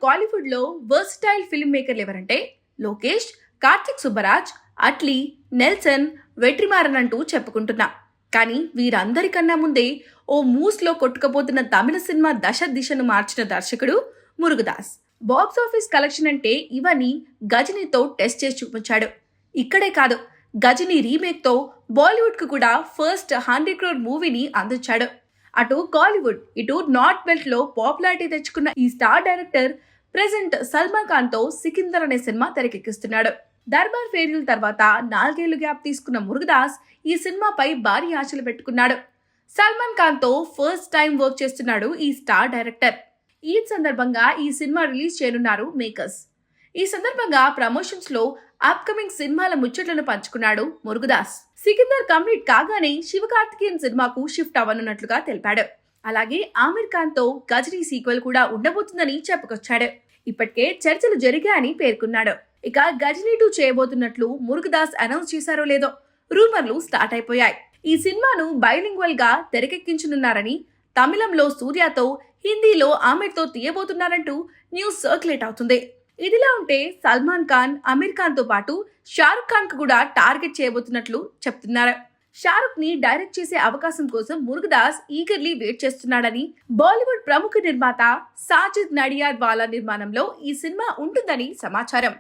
కాలీవుడ్ లో versatile film మేకర్లు ఎవరంటే Lokesh, Karthik Subbaraj, Atlee, Nelson, Vetrimaaran అంటూ చెప్పుకుంటున్నా. కానీ వీరందరికన్నా ముందే ఓ మూస్లో కొట్టుకపోతున్న తమిళ సినిమా దశ దిశను మార్చిన దర్శకుడు మురుగదాస్. బాక్స్ ఆఫీస్ కలెక్షన్ అంటే ఇవన్నీ గజనీతో టెస్ట్ చేసి చూపించాడు. ఇక్కడే కాదు, గజనీ రీమేక్ తో బాలీవుడ్ కు కూడా ఫస్ట్ 100 crore మూవీని అందించాడు. అటు కాలీవుడ్, ఇటు నార్త్ బెల్ట్ లో పాపులారిటీ తెచ్చుకున్న ఈ star director present Salman Khan తో సికిందర్ అనే సినిమా తెరకెక్కిస్తున్నాడు. దర్బార్ ఫెయిల్యూర్ తర్వాత 4 ఏళ్లు గ్యాప్ తీసుకున్న మురుగదాస్ ఈ సినిమాపై భారీ ఆశలు పెట్టుకున్నాడు. సల్మాన్ ఖాన్ తో ఫస్ట్ టైం వర్క్ చేస్తున్నాడు ఈ స్టార్ డైరెక్టర్. ఈ సందర్భంగా ఈ సినిమా రిలీజ్ చేయనున్నారు మేకర్స్. ఈ సందర్భంగా ప్రమోషన్స్ లో అప్కమింగ్ సినిమాల ముచ్చట్లను పంచుకున్నాడు మురుగదాస్. సికిందర్ కంప్లీట్ కాగానే శివకార్తికేయన్ సినిమాకు షిఫ్ట్ అవ్వనున్నట్లుగా తెలిపాడు. అలాగే ఆమిర్ ఖాన్ తో గజనీ సీక్వెల్ కూడా ఉండబోతుందని చెప్పుకొచ్చాడు. ఇప్పటికే చర్చలు జరిగాయని పేర్కొన్నాడు. ఇక గజనీ 2 చేయబోతున్నట్లు మురుగదాస్ అనౌన్స్ చేశారో లేదో రూమర్లు స్టార్ట్ అయిపోయాయి. ఈ సినిమాను బైలింగ్వల్ గా తెరకెక్కించనున్నారని, తమిళంలో సూర్యతో, హిందీలో ఆమిర్ తో తీయబోతున్నారంటూ న్యూస్ సర్క్యులేట్ అవుతుంది. ఇదిలా ఉంటే సల్మాన్ ఖాన్, అమీర్ ఖాన్ తో పాటు షారుఖ్ ఖాన్ కు కూడా టార్గెట్ చేయబోతున్నట్లు చెప్తున్నారు. షారుఖ్ ని డైరెక్ట్ చేసే అవకాశం కోసం మురుగదాస్ ఈగర్లీ వెయిట్ చేస్తున్నాడని, బాలీవుడ్ ప్రముఖ నిర్మాత సాజిద్ నడియాద్ వాలా నిర్మాణంలో ఈ సినిమా ఉంటుందని సమాచారం.